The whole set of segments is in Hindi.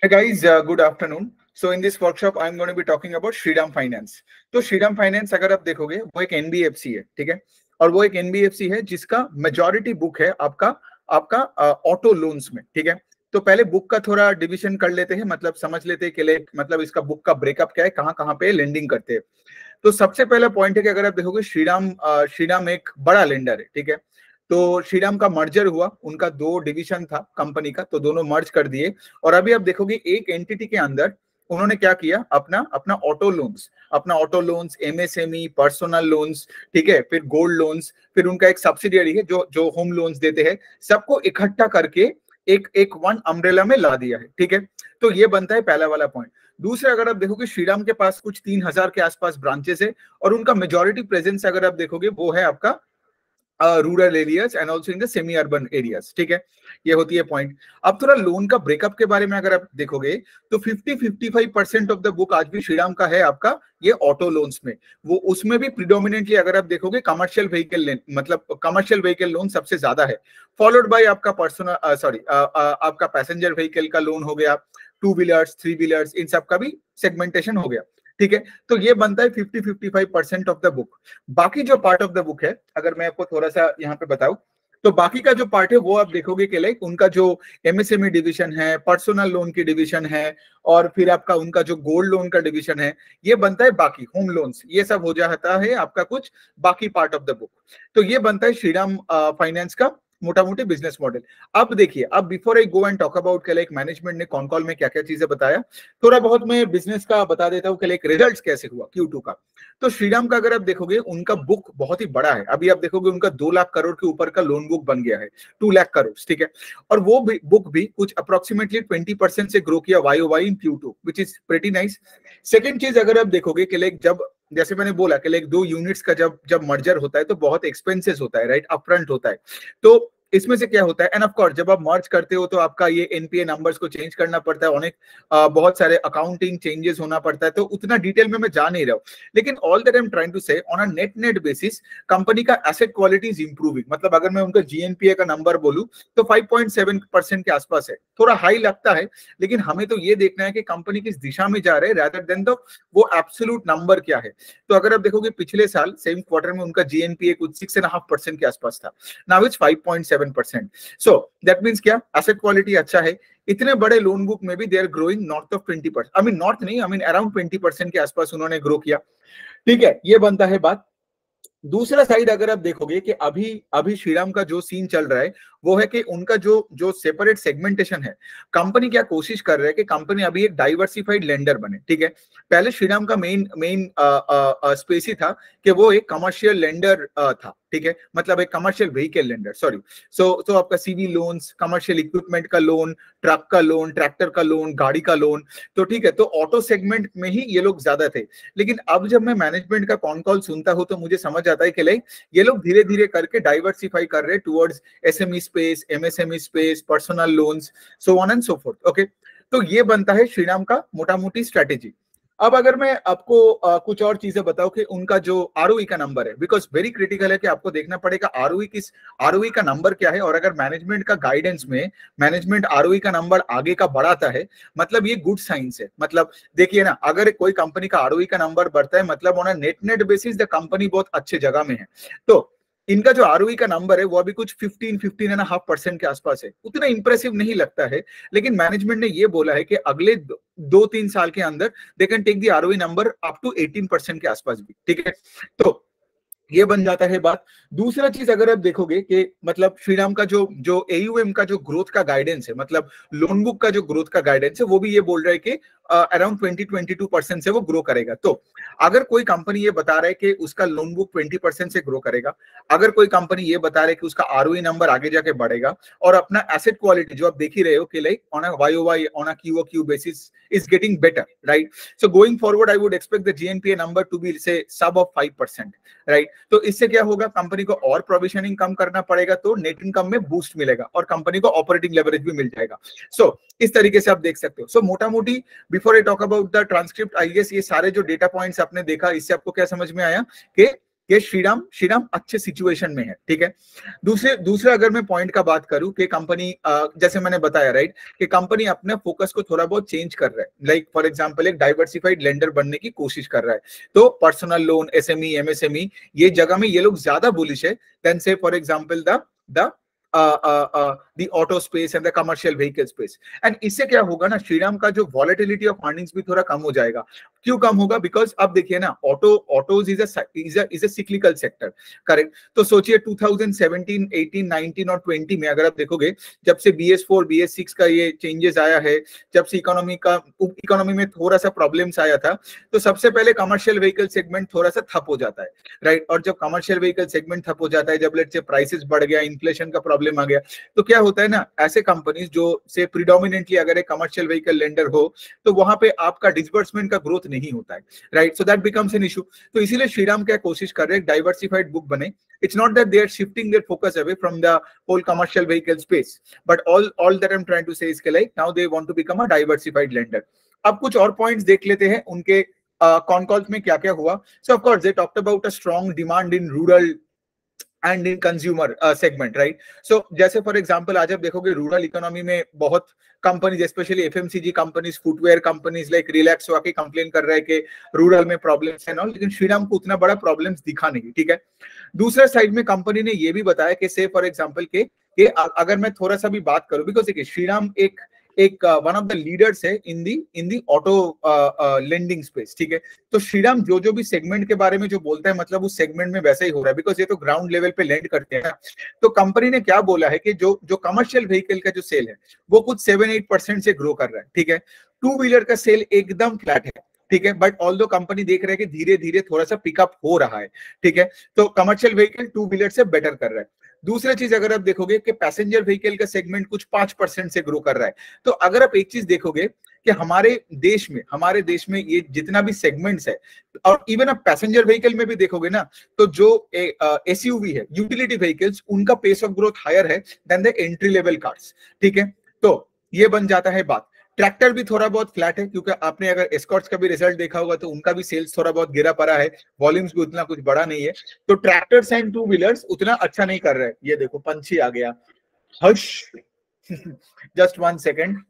Hey guys, good afternoon. So in this workshop, I'm going to be talking about Shriram Finance. तो श्रीराम फाइनेंस अगर आप देखोगे वो एक एनबीएफसी है, ठीक है, और वो एक एनबीएफसी है जिसका मेजॉरिटी बुक है आपका आपका ऑटो लोन्स में, ठीक है। तो पहले बुक का थोड़ा डिवीजन कर लेते हैं, मतलब समझ लेते हैं कि मतलब इसका बुक का ब्रेकअप क्या है, कहाँ कहाँ पे लेंडिंग करते हैं। तो सबसे पहला पॉइंट है कि अगर आप देखोगे श्रीराम एक बड़ा लेंडर है, ठीक है। तो श्रीराम का मर्जर हुआ, उनका दो डिवीजन था कंपनी का, तो दोनों मर्ज कर दिए। और अभी आप देखोगे एक एंटिटी के अंदर उन्होंने क्या किया, अपना अपना auto loans, MSME, personal loans, ठीक है, फिर गोल्ड लोन्स, फिर उनका एक सब्सिडियरी है जो जो होम लोन्स देते हैं, सबको इकट्ठा करके एक एक वन अम्ब्रेला में ला दिया है, ठीक है। तो ये बनता है पहला वाला पॉइंट। दूसरा, अगर आप देखोगे श्रीराम के पास कुछ 3000 के आसपास ब्रांचेस है, और उनका मेजॉरिटी प्रेजेंस अगर आप देखोगे वो है आपका rural areas and also in the semi urban areas, ठीक है। ये होती है पॉइंट। अब थोड़ा लोन का ब्रेकअप के बारे में अगर आप देखोगे तो 50-55% ऑफ द बुक आज भी श्रीराम का है आपका ये ऑटो लोन्स में। वो उसमें भी प्रिडोमिनेटली अगर आप देखोगे कमर्शियल व्हीकल लोन, मतलब कमर्शियल व्हीकल लोन सबसे ज्यादा है, फॉलोड बाय आपका पर्सनल आपका पैसेंजर व्हीकल का लोन हो गया, टू व्हीलर्स, थ्री व्हीलर्स, इन सब का भी सेगमेंटेशन हो गया, ठीक है। तो ये बनता है 50-55% ऑफ द बुक। बाकी जो पार्ट ऑफ द बुक है, अगर मैं आपको थोड़ा सा यहाँ पे बताऊं, तो बाकी का जो पार्ट है वो आप देखोगे कि लाइक उनका जो एमएसएमई डिवीजन है, पर्सनल लोन की डिवीजन है, और फिर आपका उनका जो गोल्ड लोन का डिवीजन है, ये बनता है बाकी होम लोन्स, ये सब हो जाता है आपका कुछ बाकी पार्ट ऑफ द बुक। तो ये बनता है श्रीराम फाइनेंस का मोटा मोटी बिजनेस मॉडल। अब देखिए, अब before I go and talk about के लाइक मैनेजमेंट ने कॉन कॉल में क्या क्या चीजें बताया, थोड़ा बहुत मैं बिजनेस का बता देता हूँ कि लाइक रिजल्ट्स कैसे हुआ Q2 का। तो श्रीराम का अगर आप देखोगे उनका बुक बहुत ही बड़ा है, अभी आप देखोगे उनका 2 लाख करोड़ के ऊपर का लोन बुक बन गया है, 2 लाख करोड़, ठीक है। और वो भी बुक भी कुछ अप्रोक्सीमेटली 20% से ग्रो किया YOY in Q2, which is pretty nice. Second चीज अगर आप देखोगे कि लाइक जब, जैसे मैंने बोला कि लाइक दो यूनिट्स का जब जब मर्जर होता है तो बहुत एक्सपेंसेस होता है, राइट, अपफ्रंट होता है। तो इसमें से क्या होता है, एंड ऑफ कोर्स जब आप मर्ज करते हो तो आपका ये एनपीए नंबर्स को चेंज करना पड़ता है, अनेक बहुत सारे अकाउंटिंग चेंजेस होना पड़ता है, तो उतना डिटेल में मैं जा नहीं रहा हूँ। लेकिन all that I am trying to say, on a net basis company का एसेट क्वालिटी इज इंप्रूविंग। मतलब अगर मैं उनका जीएनपीए का नंबर बोलूं तो 5.7% के आसपास है, थोड़ा हाई लगता है, लेकिन हमें तो ये देखना है कि कंपनी किस दिशा में जा रहे हैं रादर देन द वो एब्सोल्यूट नंबर क्या है। तो अगर आप देखोगे पिछले साल सेम क्वार्टर में उनका जीएनपीए कुछ 6.5% के आसपास था, now it's 5.7%। So that means क्या, एसेट क्वालिटी अच्छा है। इतने बड़े लोन बुक में भी they are growing north of 20%, I mean north नहीं, आई मीन अराउंड 20% के आसपास उन्होंने ग्रो किया, ठीक है। ये बनता है बात। दूसरा साइड अगर आप देखोगे कि अभी अभी श्रीराम का जो सीन चल रहा है वो है कि उनका जो जो सेपरेट सेगमेंटेशन है, कंपनी क्या कोशिश कर रहा है कि कंपनी अभी एक डाइवर्सिफाइड लेंडर बने, ठीक है। पहले श्रीराम का मेन मेन स्पेस ही था कि वो एक कमर्शियल लेंडर था, ठीक है, मतलब एक कमर्शियल व्हीकल लेंडर, सॉरी। सो आपका सीवी लोन्स, कमर्शियल इक्विपमेंट का लोन, ट्रक का लोन, ट्रैक्टर का लोन, गाड़ी का लोन, तो ठीक है। तो ऑटो सेगमेंट में ही ये लोग ज्यादा थे। लेकिन अब जब मैं मैनेजमेंट का कॉन कॉल सुनता हूं तो मुझे समझ आता है कि लाइक ये लोग धीरे धीरे करके डाइवर्सिफाई कर रहे हैं towards SME space, MSME space, personal loans, so on and so fourth, okay. तो ये बनता है श्रीराम का मोटा मोटी स्ट्रेटेजी। अब अगर मैं आपको कुछ और चीजें बताऊं कि उनका जो आरओई का नंबर है, बिकॉज वेरी क्रिटिकल है कि आपको देखना पड़ेगा आरओई का नंबर क्या है। और अगर मैनेजमेंट का गाइडेंस में मैनेजमेंट आरओई का नंबर आगे का बढ़ाता है, मतलब ये गुड साइंस है। मतलब देखिए ना, अगर कोई कंपनी का आरओई का नंबर बढ़ता है, मतलब on a net basis the company बहुत अच्छे जगह में है। तो इनका जो आरओई का नंबर है वो अभी कुछ 15.5% के आसपास है, उतना इंप्रेसिव नहीं लगता है। लेकिन मैनेजमेंट ने ये बोला है कि अगले 2-3 साल के अंदर they can take the ROE number up to 18% के आसपास भी, ठीक है। तो ये बन जाता है बात। दूसरा चीज अगर आप देखोगे कि मतलब श्रीराम का जो जो एयूएम का जो ग्रोथ का गाइडेंस है, मतलब लोन बुक का जो ग्रोथ का गाइडेंस है, वो भी ये बोल रहा है कि अराउंड 20-22% से वो ग्रो करेगा। तो अगर कोई कंपनी ये बता रहा है कि उसका लोन बुक 20% से ग्रो करेगा, अगर कोई कंपनी ये बता रहा है कि उसका आरओई नंबर आगे जाके बढ़ेगा, और अपना एसेट क्वालिटी जो आप देख ही रहे हो कि like on a YOY, on a QOQ basis is getting better, right. So going forward I would expect the GNPA number to be say sub of 5%, right. तो इससे क्या होगा, कंपनी को और प्रोविजनिंग कम करना पड़ेगा, तो नेट इनकम में बूस्ट मिलेगा और कंपनी को ऑपरेटिंग लेवरेज भी मिल जाएगा। सो इस तरीके से आप देख सकते हो। सो मोटा मोटी before I talk about the transcript, I guess ये सारे जो डेटा पॉइंट्स आपने देखा, इससे आपको क्या समझ में आया कि ये श्रीराम श्रीराम अच्छे सिचुएशन में है, ठीक है। दूसरे अगर मैं पॉइंट का बात करूं कि कंपनी जैसे मैंने बताया राइट कि कंपनी अपने फोकस को थोड़ा बहुत चेंज कर रहा है, लाइक फॉर एग्जांपल एक डाइवर्सिफाइड लेंडर बनने की कोशिश कर रहा है। तो पर्सनल लोन, एसएमई, एमएसएमई ये जगह में ये लोग ज्यादा बुलिश है देन से for example the the auto space and the commercial vehicle space। And इससे क्या होगा ना, श्रीराम का जो वॉलेटिलिटी ऑफ अर्निंग्स भी थोड़ा कम हो जाएगा। क्यों कम होगा? बिकॉज अब देखिए ना, autos is a cyclical sector, correct. तो सोचिए 2017, 18, 19 और 20 में अगर आप देखोगे, जब से BS4 BS6 का ये चेंजेस आया है, जब से इकोनॉमी में थोड़ा सा प्रॉब्लम्स आया था, तो सबसे पहले कमर्शियल व्हीकल सेगमेंट थोड़ा सा ठप हो जाता है, राइट। और जब कमर्शियल व्हीकल सेगमेंट ठप हो जाता है, जब लेट्स से प्राइसेस बढ़ गया, इन्फ्लेशन का प्रॉब्लम आ गया, तो क्या होता है ना, ऐसे कंपनीज जो से प्रीडोमिनेंटली अगर एक कमर्शियल व्हीकल लेंडर हो, तो वहां पे आपका डिसबर्समेंट का ग्रोथ नहीं होता है, right. So that becomes an issue. तो इसीलिए श्रीराम क्या कोशिश कर रहे हैं, डाइवर्सिफाइड बुक बने। It's not that they are shifting their focus away from the whole commercial vehicle space, but all that I'm trying to say is कि like now they want to become a diversified lender। अब कुछ और पॉइंट्स देख लेते हैं उनके कॉन कॉल्स में क्या क्या हुआ। So of course they talked about a strong demand in rural and in consumer segment, right. So जैसे फॉर एग्जांपल आज आप देखोगे रूरल इकोनॉमी में बहुत companies, specially FMCG companies, footwear companies like relax आके कंप्लेन कर रहे हैं कि रूरल में प्रॉब्लम्स है ना, लेकिन श्रीराम को उतना बड़ा प्रॉब्लम्स दिखा नहीं, ठीक है। दूसरे साइड में कंपनी ने ये भी बताया कि से फॉर एग्जांपल के अगर मैं थोड़ा सा भी बात करूं, बिकॉज देखिए श्रीराम एक वन ऑफ द लीडर्स है इन दी ऑटो लेंडिंग स्पेस, ठीक है। तो श्रीराम जो भी सेगमेंट के बारे में जो बोलता है, मतलब उस सेगमेंट में वैसा ही हो रहा है, बिकॉज ये तो ग्राउंड लेवल पे लैंड करते हैं। तो कंपनी ने क्या बोला है कि जो कमर्शियल व्हीकल का जो सेल है वो कुछ 7-8% से ग्रो कर रहा है, ठीक है। टू व्हीलर का सेल एकदम फ्लैट है, ठीक है, बट ऑल्दो कंपनी देख रहे हैं कि धीरे धीरे थोड़ा सा पिकअप हो रहा है, ठीक है। तो कमर्शियल व्हीकल टू व्हीलर से बेटर कर रहा है। दूसरी चीज अगर आप देखोगे कि पैसेंजर व्हीकल का सेगमेंट कुछ 5% से ग्रो कर रहा है। तो अगर आप एक चीज देखोगे कि हमारे देश में ये जितना भी सेगमेंट्स है, और इवन आप पैसेंजर व्हीकल में भी देखोगे ना, तो जो एसयूवी है, यूटिलिटी व्हीकल्स, उनका पेस ऑफ ग्रोथ हायर है than the entry level cars, ठीक है। तो ये बन जाता है बात। ट्रैक्टर भी थोड़ा बहुत फ्लैट है, क्योंकि आपने अगर एस्कॉर्ट्स का भी रिजल्ट देखा होगा तो उनका भी सेल्स थोड़ा बहुत गिरा पड़ा है, वॉल्यूम्स भी उतना कुछ बड़ा नहीं है। तो ट्रैक्टर्स एंड टू व्हीलर्स उतना अच्छा नहीं कर रहे। ये देखो पंछी आ गया, हश जस्ट 1 सेकेंड।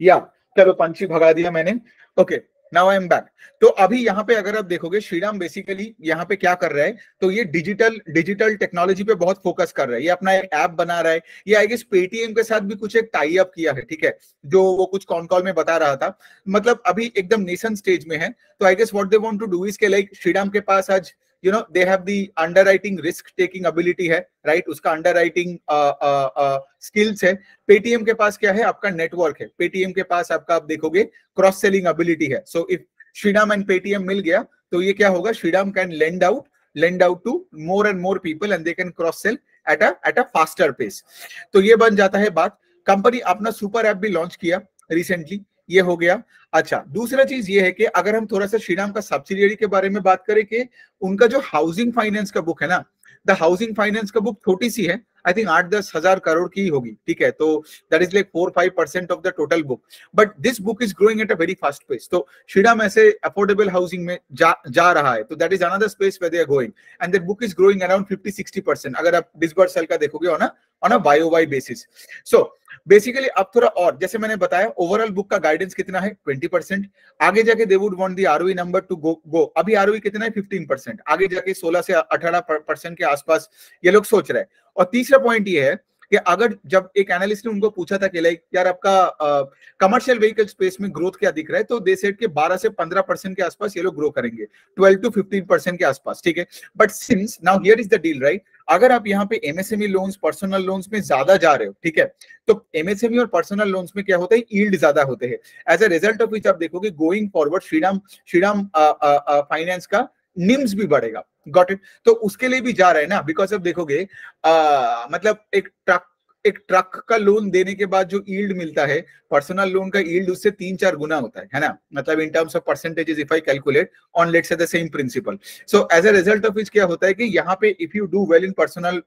या चलो पंछी भगा दिया मैंने, okay now I am back. तो अभी यहाँ पे अगर आप देखोगे श्रीराम बेसिकली यहाँ पे क्या कर रहा है, तो ये डिजिटल टेक्नोलॉजी पे बहुत फोकस कर रहा है। ये अपना एक ऐप बना रहा है, ये आई गेस पेटीएम के साथ भी कुछ एक टाई अप किया है, ठीक है, जो वो कुछ कॉन कॉल में बता रहा था। मतलब अभी एकदम नेशन स्टेज में है। तो I guess what they want to do is के लाइक श्रीराम के पास आज they have the underwriting risk taking ability है, right, उसका underwriting skills है। पेटीएम के पास क्या है, आपका नेटवर्क है। पेटीएम के पास आपका आप देखोगे क्रॉस सेलिंग एबिलिटी है। So if Shriram and Paytm मिल गया तो ये क्या होगा, Shriram can lend out to more and more people and they can cross sell at a faster pace। तो ये बन जाता है बात। कंपनी अपना सुपर ऐप भी लॉन्च किया रिसेंटली, ये हो गया। अच्छा, दूसरा चीज ये है कि अगर हम थोड़ा सा श्रीराम का सब्सिडियरी के बारे में बात करें कि उनका जो हाउसिंग फाइनेंस का बुक है ना, द हाउसिंग फाइनेंस का बुक छोटी सी है, आई थिंक 8-10 हजार करोड़ की होगी, ठीक है। तो that is like 4-5% of the total book, but this book is growing at a very fast pace. तो श्रीराम ऐसे अफोर्डेबल हाउसिंग में जा रहा है, तो that is another space where they are going and that book is growing around 50-60% अगर आप डिसबर्सल का देखोगे on a YOY basis. So basically अब थोड़ा और, जैसे मैंने बताया ओवरऑल बुक का गाइडेंस कितना है, 20%। आगे जाके they would want the ROE number to go. अभी ROE कितना है, 15%। आगे जाके 16 से 18% के आसपास ये लोग सोच रहे हैं। और तीसरा पॉइंट ये है कि अगर जब एक एनालिस्ट ने उनको पूछा था कि लाइक यार आपका कमर्शियल व्हीकल स्पेस में ग्रोथ क्या दिख रहा है, तो दे सेड के 12 से 15% के आसपास ये लोग ग्रो करेंगे, 12 to 15% के आसपास, ठीक है। But since now here is the deal, right, अगर आप यहाँ पे एमएसएमई लोन्स, पर्सनल लोन्स में ज्यादा जा रहे हो, ठीक है, तो एमएसएमई और पर्सनल लोन्स में क्या होता है, यील्ड ज्यादा होते हैं। As a result of which आप देखोगे गोइंग फॉरवर्ड श्रीराम फाइनेंस का निम्स भी बढ़ेगा। Got it. तो उसके लिए भी जा रहा है ना, बिकॉज अब देखोगे मतलब एक ट्रक का लोन देने के बाद जो यील्ड मिलता है, पर्सनल लोन का यील्ड उससे 3-4 गुना होता है ना, मतलब in terms of percentages if I calculate on let's say the same principal. So as a result of which क्या होता है कि यहाँ पे if you do well in personal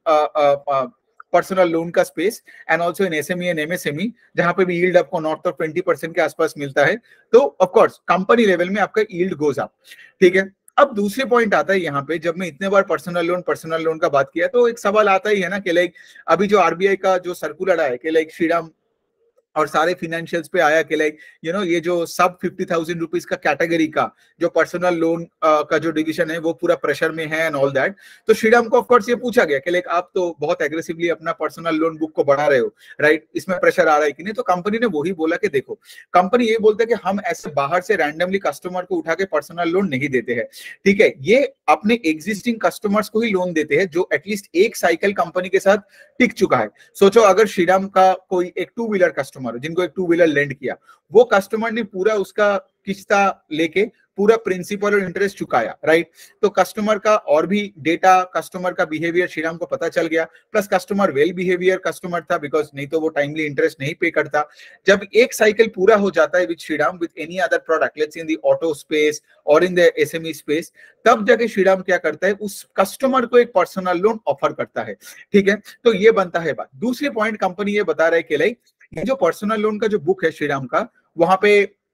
personal loan का space and also in SME and MSME, जहां पे भी यील्ड आपको नॉर्थ ऑफ 20% के आसपास मिलता है, तो ऑफकोर्स कंपनी लेवल में आपका यील्ड गोज अप, ठीक है। अब दूसरे पॉइंट आता है यहाँ पे, जब मैं इतने बार पर्सनल लोन का बात किया तो एक सवाल आता ही है ना कि लाइक अभी जो आरबीआई का जो सर्कुलर आया कि लाइक श्रीराम और सारे फिनेंशियल्स पे आया कि लाइक ये जो सब 50,000 रुपीज का कैटेगरी का जो पर्सनल लोन का जो डिवीजन है वो पूरा प्रेशर में है एंड ऑल दैट। तो श्रीराम को ऑफकोर्स ये पूछा गया कि लाइक आप तो बहुत एग्रेसिवली अपना पर्सनल लोन बुक को बढ़ा रहे हो, राइट, इसमें प्रेशर आ रहा है कि नहीं। तो कंपनी ने वही बोला कि देखो, कंपनी ये बोलता है कि हम ऐसे बाहर से रैंडमली कस्टमर को उठा के पर्सनल लोन नहीं देते हैं, ठीक है, ये अपने एग्जिस्टिंग कस्टमर्स को ही लोन देते हैं जो एटलीस्ट एक साइकिल कंपनी के साथ टिक चुका है। सोचो अगर श्रीराम का कोई एक टू व्हीलर कस्टमर, जिनको एक टू व्हीलर लेंड किया, वो कस्टमर ने पूरा उसका किस्ता लेके पूरा प्रिंसिपल और इंटरेस्ट चुकाया, राइट, तो कस्टमर का और भी डेटा, कस्टमर का बिहेवियर श्रीराम को पता चल गया, plus customer well behaviour customer था, बिकॉज नहीं तो वो टाइमली इंटरेस्ट नहीं पे करता। जब एक साइकिल पूरा हो जाता है with Shriram with any other product, let's in the auto space और इन द एसएमई स्पेस, तब जाके श्रीराम क्या करता है, उस कस्टमर को एक पर्सनल लोन ऑफर करता है, ठीक है। तो ये बनता है बात। दूसरी पॉइंट कंपनी ये बता रहा है कि लाइक ये जो पर्सनल लोन का जो बुक है श्रीराम का, वहां पे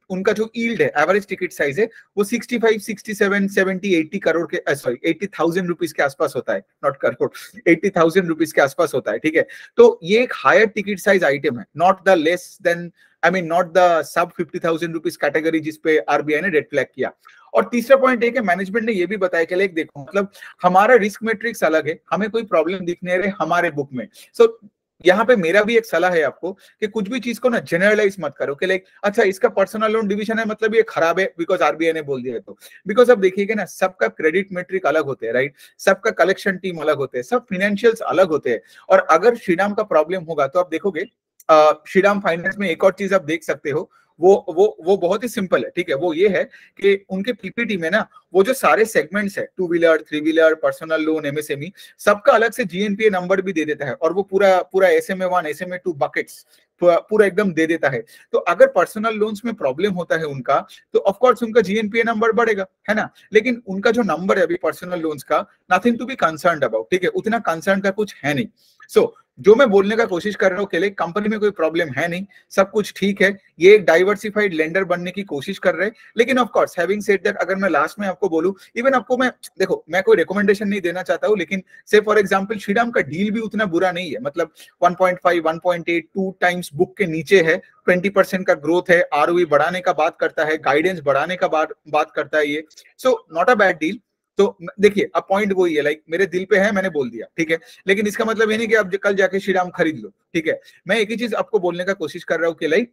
उनका जो यील्ड है, एवरेज टिकट साइज है, वो 65, 67, 70, 80 करोड़ के सॉरी 80,000 रुपीज के आसपास होता है, नॉट करोड़, 80,000 रुपीज के आसपास होता है, ठीक है। तो ये एक हायर टिकट साइज आइटम है, not the less than not the sub 50,000 rupees category जिसपे आरबीआई ने रेड फ्लैग किया। और तीसरा पॉइंट है कि मैनेजमेंट ने ये भी बताया कि लाइक देखो, मतलब हमारा रिस्क मैट्रिक्स अलग है, हमें कोई प्रॉब्लम दिख नहीं रहे हमारे बुक में। सो यहाँ पे मेरा भी एक सलाह है आपको कि कुछ भी चीज को ना जनरलाइज मत करो कि लाइक अच्छा इसका पर्सनल लोन डिवीजन है मतलब ये खराब है बिकॉज आरबीआई ने बोल दिया। तो बिकॉज अब देखिएगा ना, सबका क्रेडिट मेट्रिक अलग होते हैं, राइट, सबका कलेक्शन टीम अलग होते हैं, सब फिनेंशियल्स अलग होते हैं। और अगर श्रीराम का प्रॉब्लम होगा तो आप देखोगे श्रीराम फाइनेंस में एक और चीज आप देख सकते हो, वो बहुत ही सिंपल है, ठीक है। वो ये है कि उनके पीपीटी में ना वो जो सारे सेगमेंट्स है, two wheeler, three wheeler, personal loan, MSME, सबका अलग से जीएनपीए नंबर भी दे देता है, और वो पूरा SMA1 SMA2 बकेट्स पूरा एकदम दे देता है। तो अगर पर्सनल लोन्स में प्रॉब्लम होता है उनका, तो ऑफ कोर्स उनका जीएनपीए नंबर बढ़ेगा, है ना। लेकिन उनका जो नंबर है अभी पर्सनल लोन्स का, nothing to be concerned about, ठीक है, उतना कंसर्न का कुछ है नहीं। सो जो मैं बोलने का कोशिश कर रहा हूँ कि कंपनी में कोई प्रॉब्लम है नहीं, सब कुछ ठीक है, ये एक डाइवर्सिफाइड लेंडर बनने की कोशिश कर रहे हैं। लेकिन of course having said that, अगर मैं लास्ट में आपको बोलूं, इवन आपको मैं देखो, मैं कोई रिकमेंडेशन नहीं देना चाहता हूं, लेकिन से फॉर एग्जांपल श्रीराम का डील भी उतना बुरा नहीं है, मतलब 1.5 1.8 2 टाइम्स बुक के नीचे है, 20% का ग्रोथ है, आरओई बढ़ाने का बात करता है, गाइडेंस बढ़ाने का बात करता है ये, so not a bad deal. तो देखिए अब पॉइंट वही है, लाइक मेरे दिल पे है, मैंने बोल दिया, ठीक है, लेकिन इसका मतलब ये नहीं कि आप कल जाके श्रीराम खरीद लो, ठीक है। मैं एक ही चीज आपको बोलने का कोशिश कर रहा हूँ कि लाइक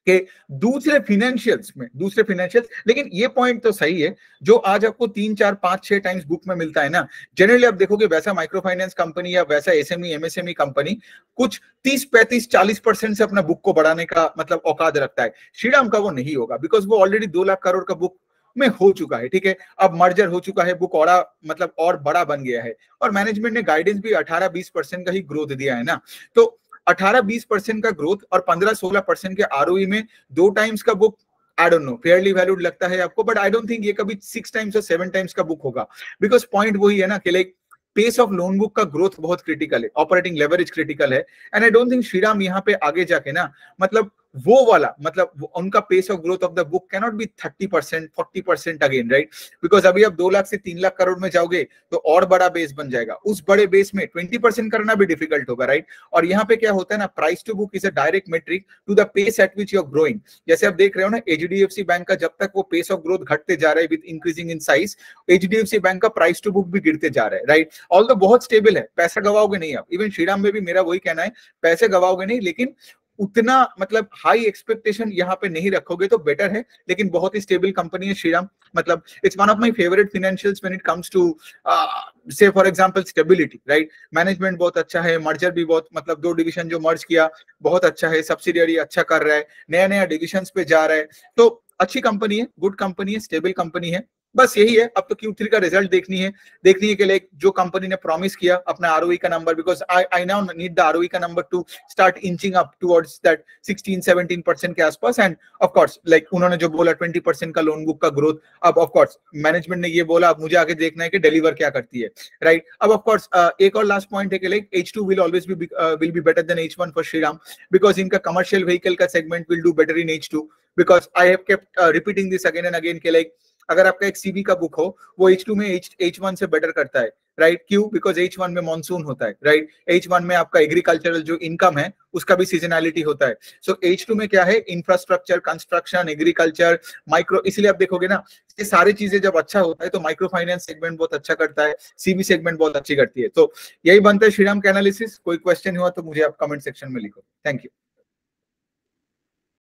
कि दूसरे फिनेंशियल्स, लेकिन ये पॉइंट तो सही है, जो आज आपको 3 4 5 6 टाइम्स बुक में मिलता है ना, जनरली आप देखोगे वैसा माइक्रो फाइनेंस कंपनी या वैसा एसएमई एमएसएमई कंपनी कुछ 30 35 40% से अपना बुक को बढ़ाने का मतलब औकात रखता है। श्रीराम का वो नहीं होगा, बिकॉज वो ऑलरेडी 2 लाख करोड़ का बुक में हो चुका है, ठीक है। अब मर्जर हो चुका है, बुक और बड़ा बन गया है, और मैनेजमेंट ने गाइडेंस भी 18-20% का ही ग्रोथ दिया है ना। तो 18-20% का ग्रोथ और 15-16% के आरओई में 2 टाइम्स का book, I don't know Fairlie valued लगता है आपको, बट आई डोंट थिंक ये कभी 6 टाइम्स और 7 टाइम्स का बुक होगा। बिकॉज पॉइंट वही है ना कि like pace of loan book का ग्रोथ बहुत क्रिटिकल है, ऑपरेटिंग लेवरेज क्रिटिकल है, and I don't think Shriram यहाँ पे आगे जाके ना, मतलब वो वाला, मतलब उनका pace of growth of the book can not be 30% 40% again, right, because अभी आप 2 लाख से 3 लाख करोड़ में जाओगे तो और बड़ा बेस बन जाएगा, उस बड़े बेस में 20% करना भी डिफिकल्ट होगा, राइट। और यहाँ पे क्या होता है ना, price to book is a direct metric to the pace at which you are growing. जैसे आप देख रहे हो ना, एचडीएफसी बैंक का जब तक वो पेस ऑफ ग्रोथ घटते जा रहा है with increasing in size, HDFC bank का प्राइस टू बुक भी गिरते जा रहा है, राइट। ऑल्दो बहुत स्टेबल है, पैसा गवाओगे नहीं आप, इवन श्रीराम में भी मेरा वही कहना है, पैसे गवाओगे नहीं, लेकिन उतना मतलब हाई एक्सपेक्टेशन यहाँ पे नहीं रखोगे तो बेटर है। लेकिन बहुत ही स्टेबल कंपनी है श्रीराम, मतलब it's one of my favourite financials when it comes to say for example stability, right. Management बहुत अच्छा है, मर्जर भी बहुत, मतलब 2 डिवीजन जो मर्ज किया बहुत अच्छा है, सब्सिडियरी अच्छा कर रहा है, नया नया डिविजन्स पे जा रहा है, तो अच्छी कंपनी है, गुड कंपनी है, स्टेबल कंपनी है। बस यही है, अब तो Q3 का रिजल्ट देखनी है कि लाइक जो कंपनी ने प्रॉमिस किया अपना आरओई का number, because I now need the ROE का number to start inching up towards that 16-17% के आसपास। एंड ऑफ कोर्स लाइक उन्होंने जो बोला 20% का लोन बुक का ग्रोथ, अब ऑफ कोर्स मैनेजमेंट ने ये बोला, अब मुझे आगे देखना है कि डिलीवर क्या करती है, राइट। अब ऑफ कोर्स एक और लास्ट पॉइंट है कि like H2 will always be better than H1 for Shriram, because इनका कमर्शियल व्हीकल का segment will do better in H2, because I have kept repeating this again and again के लाइक अगर आपका एक सीबी का बुक हो वो H2 में H1 से बेटर करता है, राइट। क्यों? बिकॉज H1 में मॉनसून होता है, राइट। H1 में आपका एग्रीकल्चरल जो इनकम है उसका भी सीजनैलिटी होता है। सो H2 में क्या है, इंफ्रास्ट्रक्चर, कंस्ट्रक्शन, एग्रीकल्चर, माइक्रो, इसलिए आप देखोगे ना ये सारी चीजें जब अच्छा होता है तो माइक्रो फाइनेंस सेगमेंट बहुत अच्छा करता है, सीबी सेगमेंट बहुत अच्छी करती है। तो यही बनता है श्रीराम का एनालिसिस। कोई क्वेश्चन हुआ तो मुझे आप कमेंट सेक्शन में लिखो। Thank you.